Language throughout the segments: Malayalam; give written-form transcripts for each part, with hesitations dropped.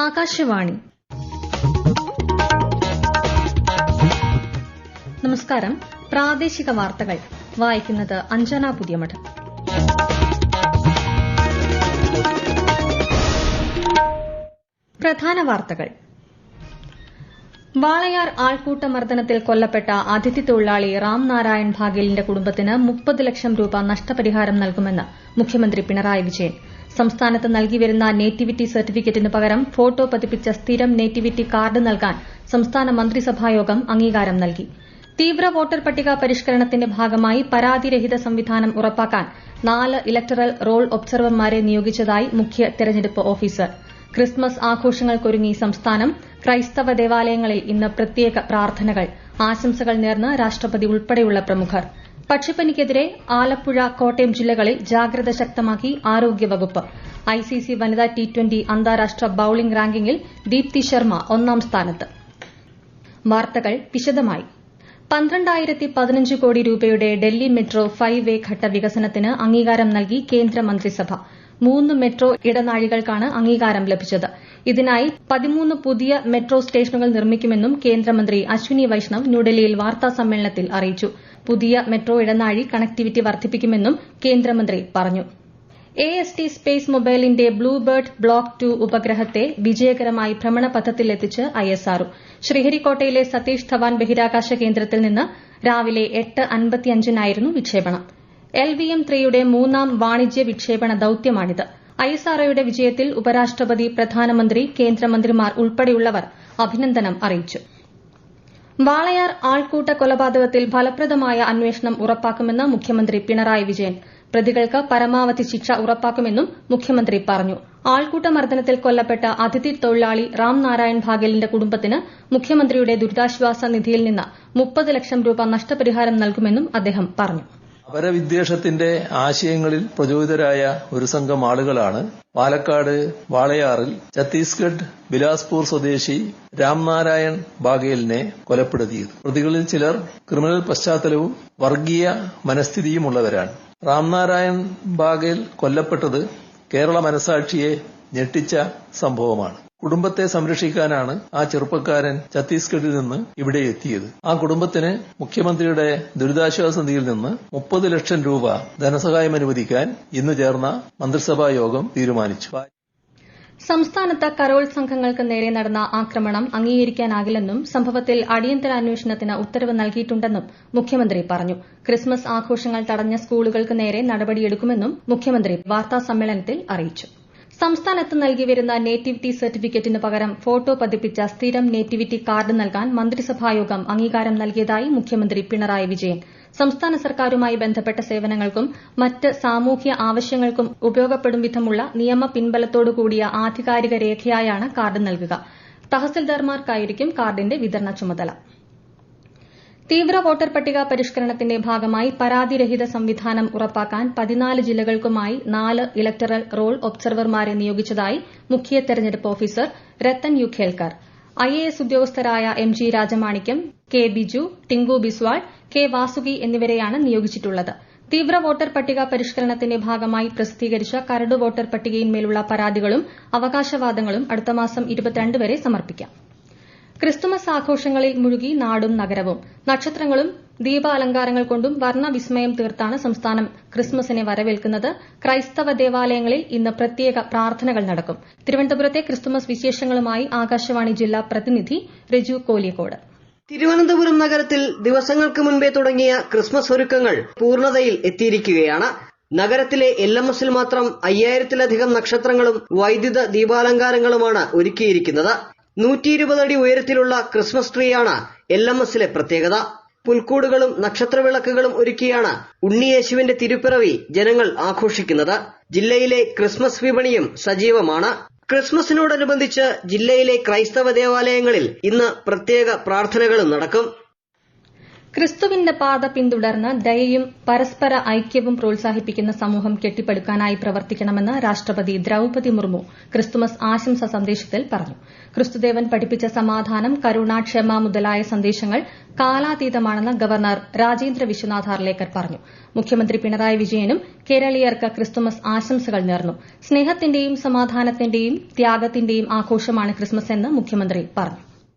ആകാശവാണി. നമസ്കാരം. പ്രാദേശിക വാർത്തകൾ വായിക്കുന്നത് അഞ്ജന പുതിയമഠം. പ്രധാന വാർത്തകൾ. വാളയാർ ആൾക്കൂട്ട മർദ്ദനത്തിൽ കൊല്ലപ്പെട്ട അതിഥി തൊഴിലാളി റാം നാരായൺ ഭാഗേലിന്റെ കുടുംബത്തിന് 30 ലക്ഷം രൂപ നഷ്ടപരിഹാരം നൽകുമെന്ന് മുഖ്യമന്ത്രി പിണറായി വിജയൻ. സംസ്ഥാനത്ത് നൽകിവരുന്ന നേറ്റിവിറ്റി സർട്ടിഫിക്കറ്റിന് പകരം ഫോട്ടോ പതിപ്പിച്ച സ്ഥിരം നേറ്റിവിറ്റി കാർഡ് നൽകാൻ സംസ്ഥാന മന്ത്രിസഭായോഗം അംഗീകാരം നൽകി. തീവ്ര വോട്ടർ പട്ടിക പരിഷ്കരണത്തിന്റെ ഭാഗമായി പരാതിരഹിത സംവിധാനം ഉറപ്പാക്കാൻ 4 ഇലക്ടറൽ റോൾ ഒബ്സർവർമാരെ നിയോഗിച്ചതായി മുഖ്യ തെരഞ്ഞെടുപ്പ് ഓഫീസർ. ക്രിസ്മസ് ആഘോഷങ്ങൾക്കൊരുങ്ങി സംസ്ഥാനം. ക്രൈസ്തവ ദേവാലയങ്ങളിൽ ഇന്ന് പ്രത്യേക പ്രാർത്ഥനകൾ. ആശംസകൾ നേർന്ന് രാഷ്ട്രപതി ഉൾപ്പെടെയുള്ള പ്രമുഖർ. പക്ഷിപ്പനിക്കെതിരെ ആലപ്പുഴ, കോട്ടയം ജില്ലകളിൽ ജാഗ്രത ശക്തമാക്കി ആരോഗ്യവകുപ്പ്. ഐസിസി വനിതാ T20 അന്താരാഷ്ട്ര ബൌളിംഗ് റാങ്കിങ്ങിൽ ദീപ്തി ശർമ്മ 1ാം സ്ഥാനത്ത്. വാർത്തകൾ വിശദമായി. 12,015 കോടി രൂപയുടെ ഡൽഹി മെട്രോ 5 വേ ഘട്ട വികസനത്തിന് അംഗീകാരം നൽകി കേന്ദ്ര മന്ത്രിസഭ. 3 മെട്രോ ഇടനാഴികൾക്കാണ് അംഗീകാരം ലഭിച്ചത്. ഇതിനായി 13 പുതിയ മെട്രോ സ്റ്റേഷനുകൾ നിർമ്മിക്കുമെന്നും കേന്ദ്രമന്ത്രി അശ്വിനി വൈഷ്ണവ് ന്യൂഡൽഹിയിൽ വാർത്താസമ്മേളനത്തിൽ അറിയിച്ചു. പുതിയ മെട്രോ ഇടനാഴി കണക്ടിവിറ്റി വർദ്ധിപ്പിക്കുമെന്നും കേന്ദ്രമന്ത്രി പറഞ്ഞു. AST സ്പേസ് മൊബൈലിന്റെ ബ്ലൂബേർഡ് ബ്ലോക്ക് 2 ഉപഗ്രഹത്തെ വിജയകരമായി ഭ്രമണപഥത്തിലെത്തിച്ച് ISRO. ശ്രീഹരിക്കോട്ടയിലെ സതീഷ് ധവാൻ ബഹിരാകാശ കേന്ദ്രത്തിൽ നിന്ന് രാവിലെ 8:55-നായിരുന്നു വിക്ഷേപണം. LVM-3യുടെ 3ാം വാണിജ്യ വിക്ഷേപണ ദൌത്യമാണിത്. ISROയുടെ വിജയത്തിൽ ഉപരാഷ്ട്രപതി, പ്രധാനമന്ത്രി, കേന്ദ്രമന്ത്രിമാർ ഉൾപ്പെടെയുള്ളവർ അഭിനന്ദനം അറിയിച്ചു. വാളയാർ ആൾക്കൂട്ട കൊലപാതകത്തിൽ ഫലപ്രദമായ അന്വേഷണം ഉറപ്പാക്കുമെന്ന് മുഖ്യമന്ത്രി പിണറായി വിജയൻ. പ്രതികൾക്ക് പരമാവധി ശിക്ഷ ഉറപ്പാക്കുമെന്നും മുഖ്യമന്ത്രി പറഞ്ഞു. ആൾക്കൂട്ട മർദ്ദനത്തിൽ കൊല്ലപ്പെട്ട അതിഥി തൊഴിലാളി റാം നാരായൺ ഭാഗേലിന്റെ കുടുംബത്തിന് മുഖ്യമന്ത്രിയുടെ ദുരിതാശ്വാസ നിധിയിൽ നിന്ന് 30 ലക്ഷം രൂപ നഷ്ടപരിഹാരം നൽകുമെന്നും അദ്ദേഹം പറഞ്ഞു. അപരവിദ്വേഷത്തിന്റെ ആശയങ്ങളിൽ പ്രചോദിതരായ ഒരു സംഘം ആളുകളാണ് പാലക്കാട് വാളയാറിൽ ഛത്തീസ്ഗഡ് ബിലാസ്പൂർ സ്വദേശി രാംനാരായൺ ബാഗേലിനെ കൊലപ്പെടുത്തിയത്. പ്രതികളിൽ ചിലർ ക്രിമിനൽ പശ്ചാത്തലവും വർഗീയ മനസ്ഥിതിയുമുള്ളവരാണ്. രാംനാരായൺ ബാഗേൽ കൊല്ലപ്പെട്ടത് കേരള മനസാക്ഷിയെ ഞെട്ടിച്ച സംഭവമാണ്. കുടുംബത്തെ സംരക്ഷിക്കാനാണ് ആ ചെറുപ്പക്കാരൻ ഛത്തീസ്ഗഡിൽ നിന്ന് ഇവിടെ എത്തിയത്. ആ കുടുംബത്തിന് മുഖ്യമന്ത്രിയുടെ ദുരിതാശ്വാസ നിധിയിൽ നിന്ന് 30 ലക്ഷം രൂപ ധനസഹായം അനുവദിക്കാൻ ഇന്ന് ചേർന്ന മന്ത്രിസഭാ യോഗം തീരുമാനിച്ചു. സംസ്ഥാനത്ത് കരോൾ സംഘങ്ങൾക്ക് നേരെ നടന്ന ആക്രമണം അംഗീകരിക്കാനാകില്ലെന്നും സംഭവത്തിൽ അടിയന്തര അന്വേഷണത്തിന് ഉത്തരവ് നൽകിയിട്ടുണ്ടെന്നും മുഖ്യമന്ത്രി പറഞ്ഞു. ക്രിസ്മസ് ആഘോഷങ്ങൾ തടഞ്ഞ സ്കൂളുകൾക്ക് നേരെ നടപടിയെടുക്കുമെന്നും മുഖ്യമന്ത്രി വാർത്താസമ്മേളനത്തിൽ അറിയിച്ചു. സംസ്ഥാനത്ത് നൽകിവരുന്ന നേറ്റിവിറ്റി സർട്ടിഫിക്കറ്റിന് പകരം ഫോട്ടോ പതിപ്പിച്ച സ്ഥിരം നേറ്റിവിറ്റി കാർഡ് നൽകാൻ മന്ത്രിസഭായോഗം അംഗീകാരം നൽകിയതായി മുഖ്യമന്ത്രി പിണറായി വിജയൻ. സംസ്ഥാന സർക്കാരുമായി ബന്ധപ്പെട്ട സേവനങ്ങൾക്കും മറ്റ് സാമൂഹ്യ ആവശ്യങ്ങൾക്കും ഉപയോഗപ്പെടും വിധമുള്ള നിയമ പിൻബലത്തോടുകൂടിയ ആധികാരിക രേഖയായാണ് കാർഡ് നൽകുക. തഹസിൽദാർമാർക്കായിരിക്കും കാർഡിന്റെ വിതരണ ചുമതല. തീവ്ര വോട്ടർ പട്ടിക പരിഷ്കരണത്തിന്റെ ഭാഗമായി പരാതിരഹിത സംവിധാനം ഉറപ്പാക്കാൻ 14 ജില്ലകൾക്കുമായി 4 ഇലക്ടറൽ റോൾ ഒബ്സർവർമാരെ നിയോഗിച്ചതായി മുഖ്യ തെരഞ്ഞെടുപ്പ് ഓഫീസർ രത്തൻ യു ഖേൽക്കർ. IAS ഉദ്യോഗസ്ഥരായ MG Rajamanickam, K Biju, Tinku Biswal, K Vasuki എന്നിവരെയാണ് നിയോഗിച്ചിട്ടുള്ളത്. തീവ്ര വോട്ടർ പട്ടിക പരിഷ്കരണത്തിന്റെ ഭാഗമായി പ്രസിദ്ധീകരിച്ച കരട് വോട്ടർ പട്ടികയിന്മേലുള്ള പരാതികളും അവകാശവാദങ്ങളും അടുത്ത മാസം 22 വരെ സമർപ്പിക്കാം. ക്രിസ്തുമസ് ആഘോഷങ്ങളിൽ മുഴുകി നാടും നഗരവും. നക്ഷത്രങ്ങളും ദീപാലങ്കാരങ്ങൾ കൊണ്ടും വർണ്ണവിസ്മയം തീർത്താണ് സംസ്ഥാനം ക്രിസ്മസിനെ വരവേൽക്കുന്നത്. ക്രൈസ്തവ ദേവാലയങ്ങളിൽ ഇന്ന് പ്രത്യേക പ്രാർത്ഥനകൾ നടക്കും. തിരുവനന്തപുരത്തെ ക്രിസ്തുമസ് വിശേഷങ്ങളുമായി ആകാശവാണി ജില്ലാ പ്രതിനിധി രജു കോലിയക്കോട്. തിരുവനന്തപുരം നഗരത്തിൽ ദിവസങ്ങൾക്ക് മുൻപേ തുടങ്ങിയ ക്രിസ്മസ് ഒരുക്കങ്ങൾ പൂർണ്ണതയിൽ എത്തിയിരിക്കുകയാണ്. നഗരത്തിലെ LMSൽ മാത്രം 5000-ലധികം നക്ഷത്രങ്ങളും വൈദ്യുത ദീപാലങ്കാരങ്ങളുമാണ് ഒരുക്കിയിരിക്കുന്നത്. 120 അടി ഉയരത്തിലുള്ള ക്രിസ്മസ് ട്രീയാണ് LMSലെ പ്രത്യേകത. പുൽക്കൂടുകളും നക്ഷത്രവിളക്കുകളും ഒരുക്കിയാണ് ഉണ്ണിയേശുവിന്റെ തിരുപ്പിറവി ജനങ്ങൾ ആഘോഷിക്കുന്നത്. ജില്ലയിലെ ക്രിസ്മസ് വിപണിയും സജീവമാണ്. ക്രിസ്മസിനോടനുബന്ധിച്ച് ജില്ലയിലെ ക്രൈസ്തവ ദേവാലയങ്ങളിൽ ഇന്ന് പ്രത്യേക പ്രാർത്ഥനകളും നടക്കും. ക്രിസ്തുവിന്റെ പാത പിന്തുടർന്ന് ദയയും പരസ്പര ഐക്യവും പ്രോത്സാഹിപ്പിക്കുന്ന സമൂഹം കെട്ടിപ്പടുക്കാനായി പ്രവർത്തിക്കണമെന്ന് രാഷ്ട്രപതി ദ്രൌപതി മുർമു ക്രിസ്തുമസ് ആശംസാ സന്ദേശത്തിൽ പറഞ്ഞു. ക്രിസ്തുദേവൻ പഠിപ്പിച്ച സമാധാനം, കരുണ, ക്ഷമ മുതലായ സന്ദേശങ്ങൾ കാലാതീതമാണെന്ന് ഗവർണർ രാജേന്ദ്ര വിശ്വനാഥ് ആർലേക്കർ പറഞ്ഞു. മുഖ്യമന്ത്രി പിണറായി വിജയനും കേരളീയർക്ക് ക്രിസ്തുമസ് ആശംസകൾ നേർന്നു. സ്നേഹത്തിന്റെയും സമാധാനത്തിന്റെയും ത്യാഗത്തിന്റെയും ആഘോഷമാണ് ക്രിസ്മസ് എന്ന് മുഖ്യമന്ത്രി പറഞ്ഞു.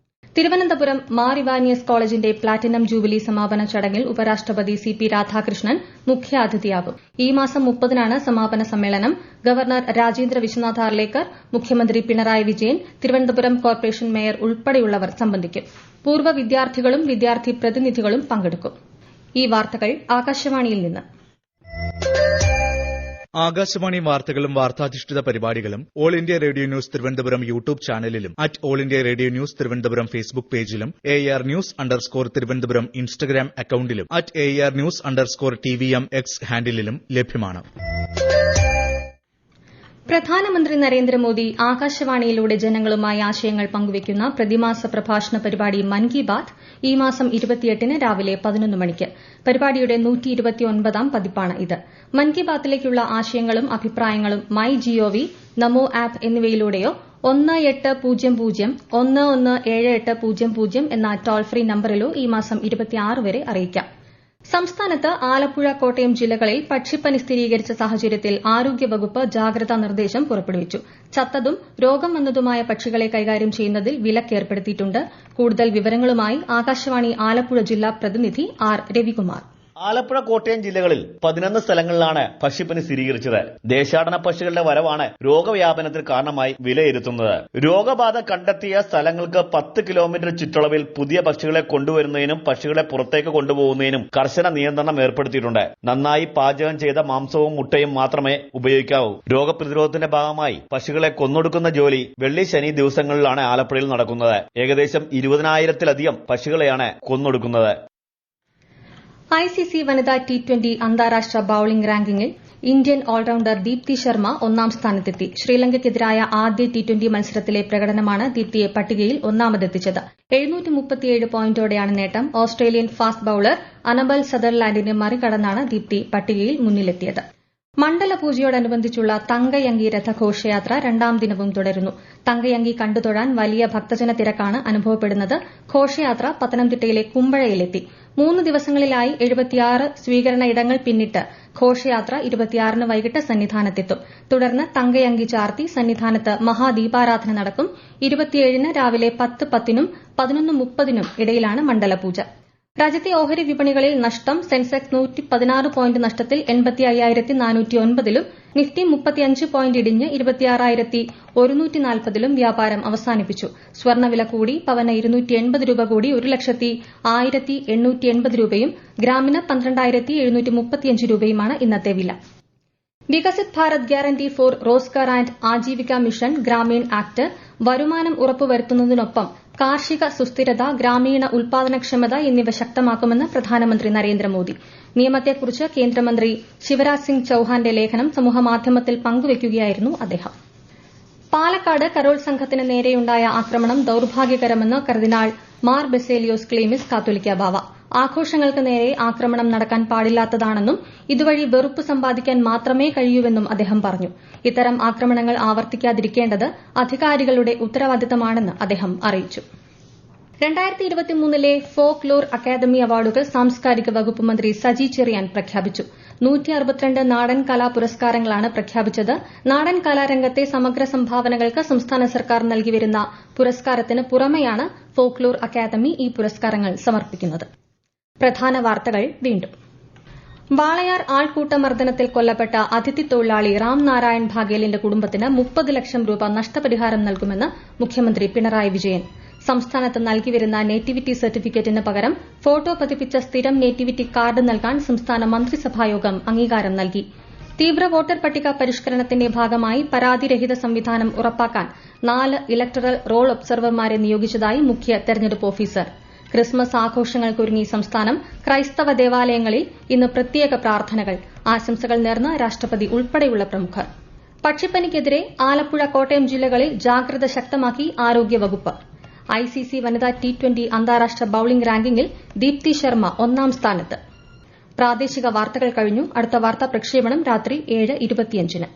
തിരുവനന്തപുരം മാർ ഇവാനിയസ് കോളേജിന്റെ പ്ലാറ്റിനം ജൂബിലി സമാപന ചടങ്ങിൽ ഉപരാഷ്ട്രപതി സി.പി. രാധാകൃഷ്ണൻ മുഖ്യാതിഥിയാകും. ഈ മാസം 30-നാണ് സമാപന സമ്മേളനം. ഗവർണർ രാജേന്ദ്ര വിശ്വനാഥ് ആർലേക്കർ, മുഖ്യമന്ത്രി പിണറായി വിജയൻ, തിരുവനന്തപുരം കോർപ്പറേഷൻ മേയർ ഉൾപ്പെടെയുള്ളവർ സംബന്ധിക്കും. പൂർവ്വ വിദ്യാർത്ഥികളും വിദ്യാർത്ഥി പ്രതിനിധികളും പങ്കെടുക്കും. ഈ വാർത്തകൾ ആകാശവാണിയിൽ നിന്ന്. ആകാശവാണി വാർത്തകളും വാർത്താധിഷ്ഠിത പരിപാടികളും all India radio news Thiruvananthapuram YouTube ചാനലിലും @all India radio news Thiruvananthapuram Facebook പേജിലും AR News_ തിരുവനന്തപുരം ഇൻസ്റ്റഗ്രാം അക്കൌണ്ടിലും @AR News_TVM X ഹാൻഡിലും ലഭ്യമാണ്. പ്രധാനമന്ത്രി നരേന്ദ്രമോദി ആകാശവാണിയിലൂടെ ജനങ്ങളുമായി ആശയങ്ങൾ പങ്കുവയ്ക്കുന്ന പ്രതിമാസ പ്രഭാഷണ പരിപാടി മൻ കി ബാത് ഈ മാസം 28-ന് രാവിലെ 11 മണിക്ക്. പരിപാടിയുടെ 129-ാം പതിപ്പാണ് ഇത്. മൻ കി ബാത്തിലേക്കുള്ള ആശയങ്ങളും അഭിപ്രായങ്ങളും മൈ ജിഒവി, നമോ ആപ്പ് എന്നിവയിലൂടെയോ 1800117800 എന്ന ടോൾ ഫ്രീ നമ്പറിലോ ഈ മാസം 26 വരെ അറിയിക്കാം. സംസ്ഥാനത്ത് ആലപ്പുഴ, കോട്ടയം ജില്ലകളിൽ പക്ഷിപ്പനി സ്ഥിരീകരിച്ച സാഹചര്യത്തിൽ ആരോഗ്യവകുപ്പ് ജാഗ്രതാ നിർദ്ദേശം പുറപ്പെടുവിച്ചു. ചത്തതും രോഗം വന്നതുമായ പക്ഷികളെ കൈകാര്യം ചെയ്യുന്നതിൽ വിലക്ക് ഏർപ്പെടുത്തിയിട്ടുണ്ട്. കൂടുതൽ വിവരങ്ങളുമായി ആകാശവാണി ആലപ്പുഴ ജില്ലാ പ്രതിനിധി ആർ രവികുമാർ. ആലപ്പുഴ, കോട്ടയം ജില്ലകളിൽ 11 സ്ഥലങ്ങളിലാണ് പക്ഷിപ്പനി സ്ഥിരീകരിച്ചത്. ദേശാടന പക്ഷികളുടെ വരവാണ് രോഗവ്യാപനത്തിന് കാരണമായി വിലയിരുത്തുന്നത്. രോഗബാധ കണ്ടെത്തിയ സ്ഥലങ്ങൾക്ക് 10 കിലോമീറ്റർ ചുറ്റളവിൽ പുതിയ പക്ഷികളെ കൊണ്ടുവരുന്നതിനും പക്ഷികളെ പുറത്തേക്ക് കൊണ്ടുപോകുന്നതിനും കർശന നിയന്ത്രണം ഏർപ്പെടുത്തിയിട്ടുണ്ട്. നന്നായി പാചകം ചെയ്ത മാംസവും മുട്ടയും മാത്രമേ ഉപയോഗിക്കാവൂ. രോഗപ്രതിരോധത്തിന്റെ ഭാഗമായി പക്ഷികളെ കൊന്നൊടുക്കുന്ന ജോലി വെള്ളി, ശനി ദിവസങ്ങളിലാണ് ആലപ്പുഴയിൽ നടക്കുന്നത്. ഏകദേശം 20,000-ത്തിലധികം പക്ഷികളെയാണ് കൊന്നൊടുക്കുന്നത്. ICC വനിതാ T20 അന്താരാഷ്ട്ര ബൌളിംഗ് റാങ്കിങ്ങിൽ ഇന്ത്യൻ ഓൾറൌണ്ടർ ദീപ്തി ശർമ്മ 1-ാം സ്ഥാനത്തെത്തി. ശ്രീലങ്കയ്ക്കെതിരായ ആദ്യ T20 മത്സരത്തിലെ പ്രകടനമാണ് ദീപ്തിയെ പട്ടികയിൽ ഒന്നാമതെത്തിച്ചത്. 737 പോയിന്റോടെയാണ് നേട്ടം. ഓസ്ട്രേലിയൻ ഫാസ്റ്റ് ബൌളർ അനബൽ സദർലാൻഡിനെ മറികടന്നാണ് ദീപ്തി പട്ടികയിൽ മുന്നിലെത്തിയത്. മണ്ഡലപൂജയോടനുബന്ധിച്ചുള്ള തങ്കയങ്കി രഥഘോഷയാത്ര 2-ാം ദിനവും തുടരുന്നു. തങ്കയങ്കി കണ്ടുതൊഴാൻ വലിയ ഭക്തജന തിരക്കാണ് അനുഭവപ്പെടുന്നത്. ഘോഷയാത്ര പത്തനംതിട്ടയിലെ കുമ്പഴയിലെത്തി. 3 ദിവസങ്ങളിലായി 76 സ്വീകരണ ഇടങ്ങൾ പിന്നിട്ട് ഘോഷയാത്ര 26-ന് വൈകിട്ട് സന്നിധാനത്തെത്തും. തുടർന്ന് തങ്കയങ്കി ചാർത്തി സന്നിധാനത്ത് മഹാദീപാരാധന നടക്കും. 27-ന് രാവിലെ 10:10-നും 11:30-നും ഇടയിലാണ് മണ്ഡലപൂജ. രാജ്യത്തെ ഓഹരി വിപണികളിൽ നഷ്ടം. സെൻസെക്സ് 116 പോയിന്റ് നഷ്ടത്തിൽ 85,409-ലും നിഫ്റ്റി 35 പോയിന്റ് ഇടിഞ്ഞ് 26,140-ലും വ്യാപാരം അവസാനിപ്പിച്ചു. സ്വർണ്ണവില കൂടി. പവന് 280 രൂപ കൂടി 1,01,880 രൂപയും ഗ്രാമിന് 12,735 രൂപയുമാണ് ഇന്നത്തെ വില. Viksit Bharat guarantee for Rozgar and Ajeevika mission Gramin act വരുമാനം ഉറപ്പുവരുത്തുന്നതിനൊപ്പം കാർഷിക സുസ്ഥിരത, ഗ്രാമീണ ഉൽപാദനക്ഷമത എന്നിവ ശക്തമാക്കുമെന്ന് പ്രധാനമന്ത്രി നരേന്ദ്രമോദി. നിയമത്തെക്കുറിച്ച് കേന്ദ്രമന്ത്രി ശിവരാജ് സിംഗ് ചൌഹാന്റെ ലേഖനം സമൂഹമാധ്യമത്തിൽ പങ്കുവയ്ക്കുകയായിരുന്നു അദ്ദേഹം. പാലക്കാട് കരോൾ സംഘത്തിന് നേരെയുണ്ടായ ആക്രമണം ദൌർഭാഗ്യകരമെന്ന് കർദിനാൾ മാർ ബെസേലിയോസ് ക്ലീമിസ് കാത്തോലിക്ക ബാവ. ആഘോഷങ്ങൾക്ക് നേരെ ആക്രമണം നടക്കാൻ പാടില്ലാത്തതാണെന്നും ഇതുവഴി വെറുപ്പ് സമ്പാദിക്കാൻ മാത്രമേ കഴിയൂവെന്നും അദ്ദേഹം പറഞ്ഞു. ഇത്തരം ആക്രമണങ്ങൾ ആവർത്തിക്കാതിരിക്കേണ്ടത് അധികാരികളുടെ ഉത്തരവാദിത്തമാണെന്ന് അദ്ദേഹം അറിയിച്ചു. 2023-ലെ ഫോക്ക് ലോർ അക്കാദമി അവാർഡുകൾ സാംസ്കാരിക വകുപ്പ് മന്ത്രി സജി ചെറിയാൻ പ്രഖ്യാപിച്ചു. 162 നാടൻ കലാ പുരസ്കാരങ്ങളാണ് പ്രഖ്യാപിച്ചത്. നാടൻ കലാരംഗത്തെ സമഗ്ര സംഭാവനകൾക്ക് സംസ്ഥാന സർക്കാർ നൽകിവരുന്ന പുരസ്കാരത്തിന് പുറമെയാണ് ഫോക്ക് ലോർ അക്കാദമി ഈ പുരസ്കാരങ്ങൾ സമർപ്പിക്കുന്നത്. പ്രധാന വാർത്തകൾ വീണ്ടും. വാളയാർ ആൾക്കൂട്ടമർദ്ദനത്തിൽ കൊല്ലപ്പെട്ട അതിഥി തൊഴിലാളി റാം നാരായൺ ഭാഗേലിന്റെ കുടുംബത്തിന് 30 ലക്ഷം രൂപ നഷ്ടപരിഹാരം നൽകുമെന്ന് മുഖ്യമന്ത്രി പിണറായി വിജയൻ. സംസ്ഥാനത്ത് നൽകിവരുന്ന നേറ്റിവിറ്റി സർട്ടിഫിക്കറ്റിന് പകരം ഫോട്ടോ പതിപ്പിച്ച സ്ഥിരം നേറ്റിവിറ്റി കാർഡ് നൽകാൻ സംസ്ഥാന മന്ത്രിസഭായോഗം അംഗീകാരം നൽകി. തീവ്ര വോട്ടർ പട്ടിക പരിഷ്കരണത്തിന്റെ ഭാഗമായി പരാതിരഹിത സംവിധാനം ഉറപ്പാക്കാൻ 4 ഇലക്ടറൽ റോൾ ഒബ്സർവർമാരെ നിയോഗിച്ചതായി മുഖ്യ തെരഞ്ഞെടുപ്പ് ഓഫീസർ. ക്രിസ്മസ് ആഘോഷങ്ങൾക്കൊരുങ്ങി സംസ്ഥാനം. ക്രൈസ്തവ ദേവാലയങ്ങളിൽ ഇന്ന് പ്രത്യേക പ്രാർത്ഥനകൾ. ആശംസകൾ നേർന്ന് രാഷ്ട്രപതി ഉൾപ്പെടെയുള്ള പ്രമുഖർ. പക്ഷിപ്പനിക്കെതിരെ ആലപ്പുഴ, കോട്ടയം ജില്ലകളിൽ ജാഗ്രത ശക്തമാക്കി ആരോഗ്യവകുപ്പ്. ICC വനിതാ T20 അന്താരാഷ്ട്ര ബൌളിംഗ് റാങ്കിങ്ങിൽ ദീപ്തി ശർമ്മ 1ാം സ്ഥാനത്ത്. പ്രാദേശിക വാർത്തകൾ കഴിഞ്ഞു. അടുത്ത വാർത്താ പ്രക്ഷേപണം രാത്രി 7:25.